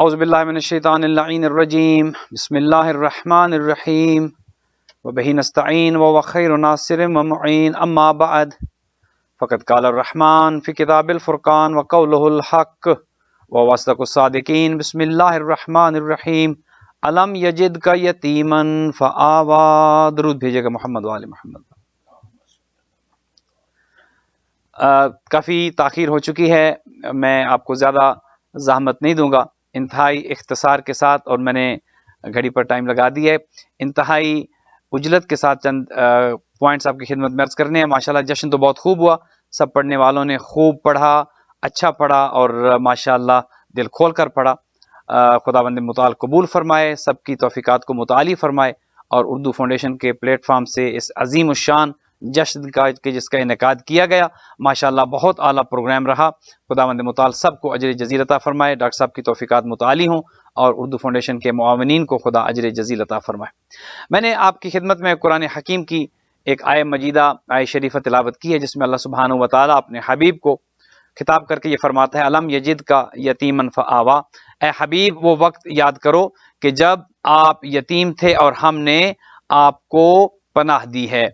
اعوذ باللہ من الشیطان اللعین الرجیم بسم اللہ الرحمن الرحیم وبہ نستعین وهو خیر ناصر ومعین اما بعد فقد قال الرحمن فی کتاب الفرقان وقولہ الحق وهو اصدق الصادقین بسم اللہ الرحمن الرحیم الم یجدک یتیما فآوی. درود بھیجے گا محمد وآل محمد. کافی تاخیر ہو چکی ہے، میں آپ کو زیادہ زحمت نہیں دوں گا، انتہائی اختصار کے ساتھ، اور میں نے گھڑی پر ٹائم لگا دی ہے، انتہائی عجلت کے ساتھ چند پوائنٹس آپ کی خدمت میں عرض کرنے ہیں. ماشاءاللہ جشن تو بہت خوب ہوا، سب پڑھنے والوں نے خوب پڑھا، اچھا پڑھا، اور ماشاءاللہ دل کھول کر پڑھا. خداوند متعال قبول فرمائے، سب کی توفیقات کو متعالی فرمائے، اور اردو فاؤنڈیشن کے پلیٹ فارم سے اس عظیم الشان جشن کا جس کا انعقاد کیا گیا، ماشاءاللہ بہت اعلیٰ پروگرام رہا. خداوند متعال سب کو اجر جزیل عطا فرمائے، ڈاکٹر صاحب کی توفیقات متعالی ہوں، اور اردو فاؤنڈیشن کے معاونین کو خدا اجر جزیل عطا فرمائے. میں نے آپ کی خدمت میں قرآن حکیم کی ایک آیہ مجیدہ، آیہ شریفہ تلاوت کی ہے، جس میں اللہ سبحانہ و تعالیٰ اپنے حبیب کو خطاب کر کے یہ فرماتا ہے، الم یجد کا یتیما فآوا. اے حبیب وہ وقت یاد کرو کہ جب آپ یتیم تھے اور ہم نے آپ کو پناہ دی ہے.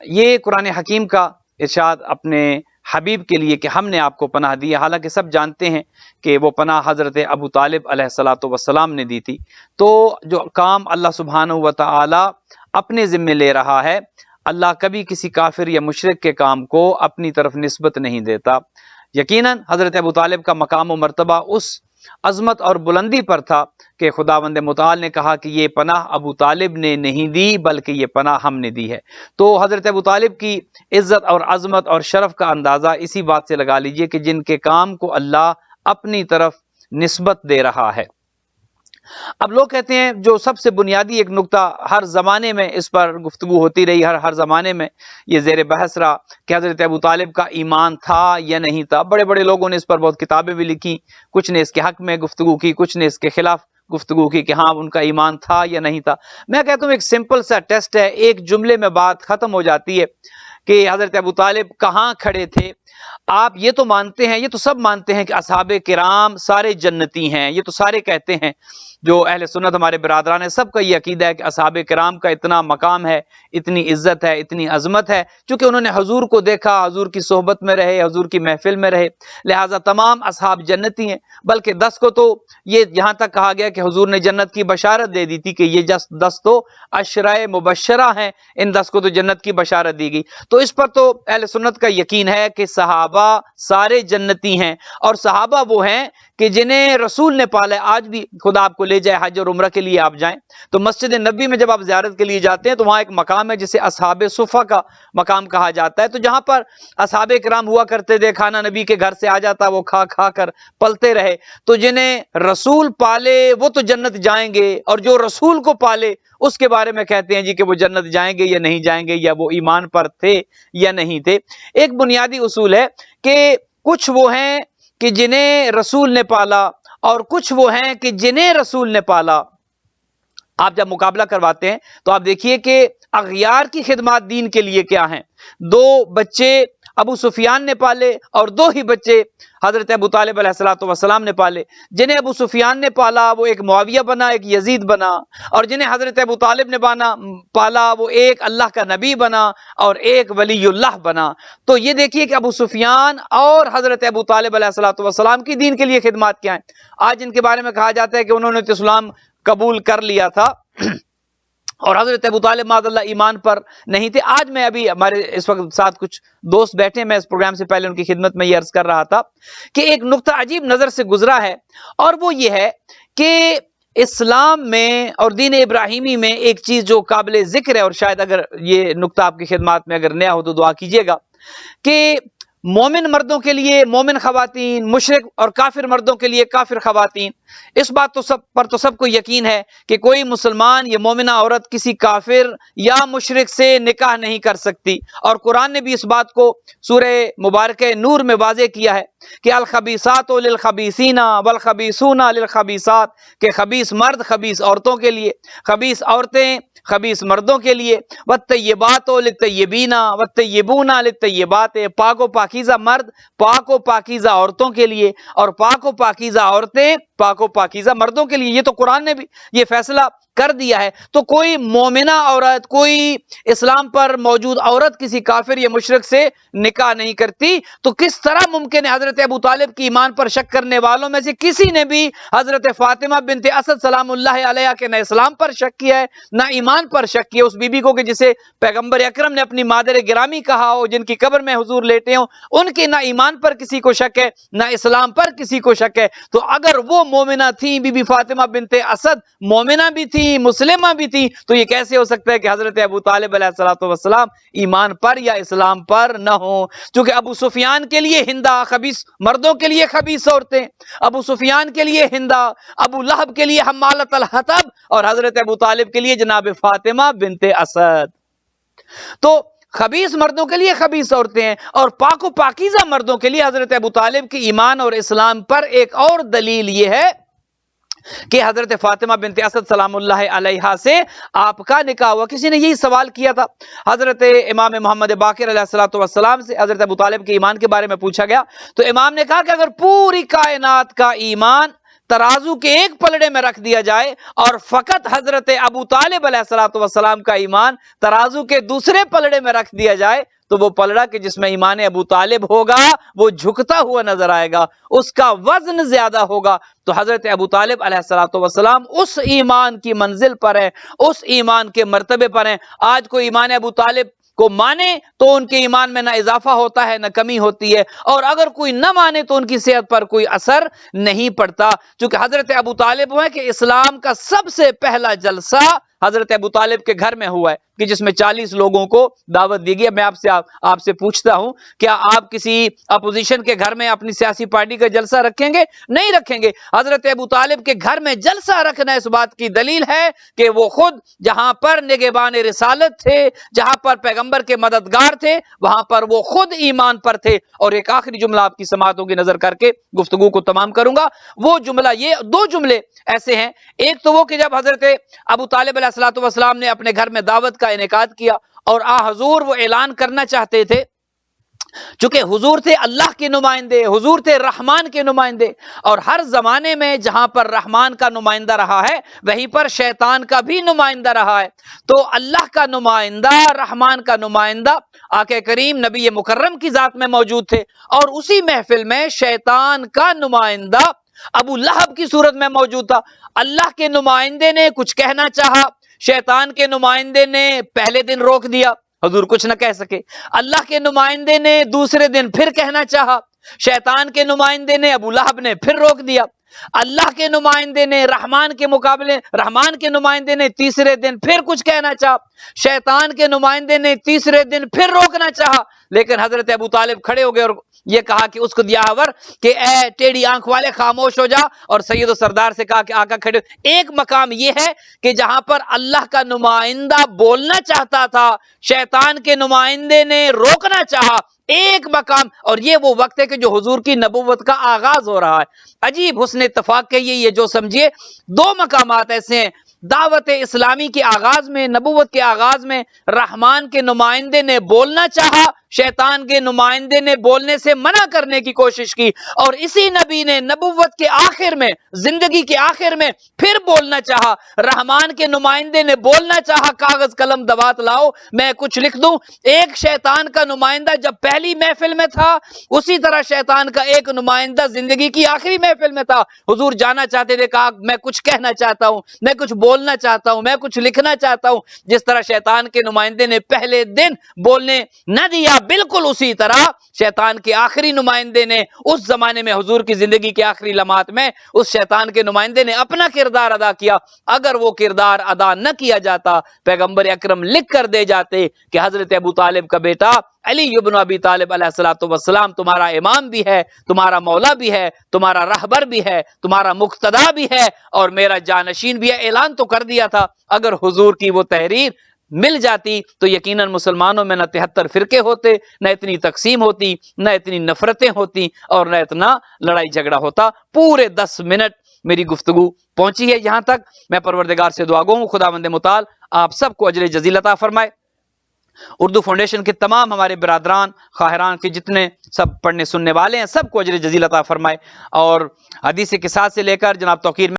یہ قرآن حکیم کا ارشاد اپنے حبیب کے لیے کہ ہم نے آپ کو پناہ دی ہے. حالانکہ سب جانتے ہیں کہ وہ پناہ حضرت ابو طالب علیہ الصلاۃ والسلام نے دی تھی. تو جو کام اللہ سبحانہ و تعالی اپنے ذمے لے رہا ہے، اللہ کبھی کسی کافر یا مشرک کے کام کو اپنی طرف نسبت نہیں دیتا. یقیناً حضرت ابو طالب کا مقام و مرتبہ اس عظمت اور بلندی پر تھا کہ خداوند متعال نے کہا کہ یہ پناہ ابو طالب نے نہیں دی بلکہ یہ پناہ ہم نے دی ہے. تو حضرت ابو طالب کی عزت اور عظمت اور شرف کا اندازہ اسی بات سے لگا لیجئے کہ جن کے کام کو اللہ اپنی طرف نسبت دے رہا ہے. اب لوگ کہتے ہیں، جو سب سے بنیادی ایک نقطہ ہر زمانے میں اس پر گفتگو ہوتی رہی، ہر زمانے میں یہ زیر بحث رہا کہ حضرت ابو طالب کا ایمان تھا یا نہیں تھا. بڑے بڑے لوگوں نے اس پر بہت کتابیں بھی لکھی، کچھ نے اس کے حق میں گفتگو کی، کچھ نے اس کے خلاف گفتگو کی کہ ہاں ان کا ایمان تھا یا نہیں تھا. میں کہتا ہوں ایک سمپل سا ٹیسٹ ہے، ایک جملے میں بات ختم ہو جاتی ہے کہ حضرت ابو طالب کہاں کھڑے تھے. آپ یہ تو مانتے ہیں، یہ تو سب مانتے ہیں کہ اصحاب کرام سارے جنتی ہیں، یہ تو سارے کہتے ہیں، جو اہل سنت ہمارے برادران ہیں سب کا یہ عقیدہ ہے کہ اصحاب کرام کا اتنا مقام ہے، اتنی عزت ہے، اتنی عظمت ہے، چونکہ انہوں نے حضور کو دیکھا، حضور کی صحبت میں رہے، حضور کی محفل میں رہے، لہٰذا تمام اصحاب جنتی ہیں. بلکہ 10 کو تو یہ یہاں تک کہا گیا کہ حضور نے جنت کی بشارت دے دی تھی کہ یہ 10 تو عشرۂ مبشرہ ہیں، ان 10 کو تو جنت کی بشارت دی گئی. تو اس پر تو اہل سنت کا یقین ہے کہ صحابہ سارے جنتی ہیں، اور صحابہ وہ ہیں کہ جنہیں رسول نے پالا ہے. آج بھی خدا آپ کو لے جائے حج اور عمرہ کے لیے آپ جائیں تو مسجد نبی میں جب آپ زیارت کے لیے جاتے ہیں تو وہاں ایک مقام ہے جسے اصحاب صفہ کا مقام کہا جاتا ہے. تو جہاں پر اصحاب کرام ہوا کرتے تھے، کھانا نبی کے گھر سے آ جاتا، وہ کھا کھا کر پلتے رہے. تو جنہیں رسول پالے وہ تو جنت جائیں گے، اور جو رسول کو پالے اس کے بارے میں کہتے ہیں جی کہ وہ جنت جائیں گے یا نہیں جائیں گے، یا وہ ایمان پر تھے یا نہیں تھے. ایک بنیادی اصول ہے کہ کچھ وہ ہیں کہ جنہیں رسول نے پالا، اور کچھ وہ ہیں کہ جنہیں رسول نے پالا. آپ جب مقابلہ کرواتے ہیں تو آپ دیکھیے کہ اغیار کی خدمات دین کے لیے کیا ہیں. 2 بچے ابو سفیان نے پالے، اور 2 ہی بچے حضرت ابو طالب علیہ الصلوۃ والسلام نے پالے. جنہیں ابو سفیان نے پالا وہ ایک معاویہ بنا، ایک یزید بنا، اور جنہیں حضرت ابو طالب نے پالا وہ ایک اللہ کا نبی بنا اور ایک ولی اللہ بنا. تو یہ دیکھیے کہ ابو سفیان اور حضرت ابو طالب علیہ الصلوۃ والسلام کی دین کے لیے خدمات کیا ہیں. آج ان کے بارے میں کہا جاتا ہے کہ انہوں نے تو اسلام قبول کر لیا تھا اور حضرت ابو طالب معاذ اللہ ایمان پر نہیں تھے. آج میں ابھی ہمارے اس وقت ساتھ کچھ دوست بیٹھے، میں اس پروگرام سے پہلے ان کی خدمت میں یہ عرض کر رہا تھا کہ ایک نقطہ عجیب نظر سے گزرا ہے، اور وہ یہ ہے کہ اسلام میں اور دین ابراہیمی میں ایک چیز جو قابل ذکر ہے، اور شاید اگر یہ نقطہ آپ کی خدمات میں اگر نیا ہو تو دعا کیجیے گا، کہ مومن مردوں کے لیے مومن خواتین، مشرک اور کافر مردوں کے لیے کافر خواتین. اس بات تو سب کو یقین ہے کہ کوئی مسلمان یا مومنہ عورت کسی کافر یا مشرک سے نکاح نہیں کر سکتی. اور قرآن نے بھی اس بات کو سورہ مبارکہ نور میں واضح کیا ہے کہ الخبیثات للخبیثین والخبیثون للخبیثات، کہ خبیث مرد خبیث عورتوں کے لیے، خبیث عورتیں خبیث مردوں کے لیے، والطیبات للطیبین والطیبون للطیبات، پاک و پاکیزہ مرد پاک و پاکیزہ عورتوں کے لیے، اور پاک و پاکیزہ عورتیں پاک و پاکیزہ مردوں کے لیے، یہ تو قرآن نے بھی یہ فیصلہ کر دیا ہے۔ تو کوئی مومنہ عورت، کوئی اسلام پر موجود عورت کسی کافر یا مشرک سے نکاح نہیں کرتی، تو کس طرح ممکن ہے حضرت ابو طالب کی ایمان پر شک کرنے والوں میں سے کسی نے بھی حضرت فاطمہ بنت اسد سلام اللہ علیہ کے نہ اسلام پر شک کیا ہے نہ ایمان پر شک کیا، اس بی بی کو کہ جسے پیغمبر اکرم نے اپنی مادر گرامی کہا ہو، جن کی قبر میں حضور لیٹے ہوں، ان کے نہ ایمان پر کسی کو شک ہے نہ اسلام پر کسی کو شک ہے۔ تو اگر وہ مومنہ تھیں، بی بی فاطمہ بنت اسد مومنہ بھی تھی، مسلمہ بھی تھی، تو یہ کیسے ہو سکتا ہے کہ حضرت ابو طالب علیہ السلام ایمان پر یا اسلام پر نہ ہوں؟ چونکہ ابو سفیان کے لیے ہندا خبیث، مردوں کے لیے خبیث عورتیں، ابو سفیان کے لیے ہندا، ابو لہب کے لیے حمالۃ الحطب، اور حضرت ابو طالب کے لیے جناب فاطمہ بنت اسد۔ تو خبیث مردوں کے لیے خبیث عورتیں ہیں، اور پاک و پاکیزہ مردوں کے لیے حضرت ابو طالب کی ایمان اور اسلام پر ایک اور دلیل یہ ہے کہ حضرت فاطمہ بنت اسد سلام اللہ علیہا سے آپ کا نکاح ہوا۔ کسی نے یہی سوال کیا تھا حضرت امام محمد باقر علیہ السلام سے، حضرت ابو طالب کے ایمان کے بارے میں پوچھا گیا تو امام نے کہا کہ اگر پوری کائنات کا ایمان ترازو کے ایک پلڑے میں رکھ دیا جائے اور فقط حضرت ابو طالب علیہ السلام کا ایمان ترازو کے دوسرے پلڑے میں رکھ دیا جائے تو وہ پلڑا کہ جس میں ایمان ابو طالب ہوگا وہ جھکتا ہوا نظر آئے گا، اس کا وزن زیادہ ہوگا۔ تو حضرت ابو طالب علیہ السلام اس ایمان کی منزل پر ہے، اس ایمان کے مرتبے پر ہیں۔ آج کوئی ایمان ابو طالب کو مانے تو ان کے ایمان میں نہ اضافہ ہوتا ہے نہ کمی ہوتی ہے، اور اگر کوئی نہ مانے تو ان کی صحت پر کوئی اثر نہیں پڑتا، چونکہ حضرت ابو طالب ہوئے کہ اسلام کا سب سے پہلا جلسہ حضرت ابو طالب کے گھر میں ہوا ہے کہ جس میں 40 لوگوں کو دعوت دی گئی ہے۔ میں آپ سے پوچھتا ہوں، کیا آپ کسی اپوزیشن کے گھر میں اپنی سیاسی پارٹی کا جلسہ رکھیں گے؟ نہیں رکھیں گے۔ حضرت ابو طالب کے گھر میں جلسہ رکھنا اس بات کی دلیل ہے کہ وہ خود جہاں پر نگہبان رسالت تھے، جہاں پر پیغمبر کے مددگار تھے، وہاں پر وہ خود ایمان پر تھے۔ اور ایک آخری جملہ آپ کی سماعتوں کی نظر کر کے گفتگو کو تمام کروں گا۔ وہ جملہ، یہ دو جملے ایسے ہیں، ایک تو وہ کہ جب حضرت ابو طالب علیہ السلام نے اپنے گھر میں دعوت کا انعقاد کیا اور حضور وہ اعلان کرنا چاہتے تھے، چونکہ حضور تھے اللہ کے نمائندے، حضور تھے رحمان کے نمائندے، اور ہر زمانے میں جہاں پر رحمان کا نمائندہ رہا ہے وہیں پر شیطان کا بھی نمائندہ رہا ہے۔ تو اللہ کا نمائندہ، رحمان کا نمائندہ آقا کریم نبی مکرم کی ذات میں موجود تھے، اور اسی محفل میں شیطان کا نمائندہ ابو لہب کی صورت میں موجود تھا۔ اللہ کے نمائندے نے کچھ کہنا چاہا، شیطان کے نمائندے نے پہلے دن روک دیا، حضور کچھ نہ کہہ سکے۔ اللہ کے نمائندے نے دوسرے دن پھر کہنا چاہا، شیطان کے نمائندے نے، ابو لہب نے پھر روک دیا۔ اللہ کے نمائندے نے رحمان کے نمائندے نے تیسرے دن پھر کچھ کہنا چاہا، شیطان کے نمائندے نے تیسرے دن پھر روکنا چاہا، لیکن حضرت ابو طالب کھڑے ہو گئے اور یہ کہا کہ اس کو دیا خبر کہ اے ٹیڑھی آنکھ والے خاموش ہو جا، اور سید و سردار سے کہا کہ آقا کھڑے۔ ایک مقام یہ ہے کہ جہاں پر اللہ کا نمائندہ بولنا چاہتا تھا، شیطان کے نمائندے نے روکنا چاہا، ایک مقام، اور یہ وہ وقت ہے کہ جو حضور کی نبوت کا آغاز ہو رہا ہے۔ عجیب حسن اتفاق کے یہ جو سمجھیے دو مقامات ایسے ہیں، دعوت اسلامی کے آغاز میں، نبوت کے آغاز میں رحمان کے نمائندے نے بولنا چاہا، شیطان کے نمائندے نے بولنے سے منع کرنے کی کوشش کی، اور اسی نبی نے نبوت کے آخر میں، زندگی کے آخر میں پھر بولنا چاہا۔ رحمان کے نمائندے نے بولنا چاہا، کاغذ قلم دوات لاؤ میں کچھ لکھ دوں۔ ایک شیطان کا نمائندہ جب پہلی محفل میں تھا، اسی طرح شیطان کا ایک نمائندہ زندگی کی آخری محفل میں تھا۔ حضور جانا چاہتے تھے، کہا میں کچھ کہنا چاہتا ہوں، میں کچھ بولنا چاہتا ہوں، میں کچھ لکھنا چاہتا ہوں۔ جس طرح شیطان کے نمائندے نے پہلے دن بولنے نہ دیا، بالکل اسی طرح شیطان کے آخری نمائندے نے اس زمانے میں حضور کی زندگی کے آخری لمحات میں اس شیطان کے نمائندے نے اپنا کردار ادا کیا۔ اگر وہ کردار ادا نہ کیا جاتا، پیغمبر اکرم لکھ کر دے جاتے کہ حضرت ابو طالب کا بیٹا علی ابن ابی طالب علیہ السلام تمہارا امام بھی ہے، تمہارا مولا بھی ہے، تمہارا رہبر بھی ہے، تمہارا مقتدا بھی ہے، اور میرا جانشین بھی ہے۔ اعلان تو کر دیا تھا۔ اگر حضور کی وہ تحریر مل جاتی تو یقیناً مسلمانوں میں نہ 73 فرقے ہوتے، نہ اتنی تقسیم ہوتی، نہ اتنی نفرتیں ہوتی، اور نہ اتنا لڑائی جھگڑا ہوتا۔ پورے 10 منٹ میری گفتگو پہنچی ہے یہاں تک۔ میں پروردگار سے دعا گو ہوں خداوند متعال آپ سب کو اجر جزیل عطا فرمائے۔ اردو فاؤنڈیشن کے تمام ہمارے برادران خواہران کے جتنے سب پڑھنے سننے والے ہیں، سب کو اجر جزیل عطا فرمائے، اور حدیث کے ساتھ سے لے کر جناب توقیر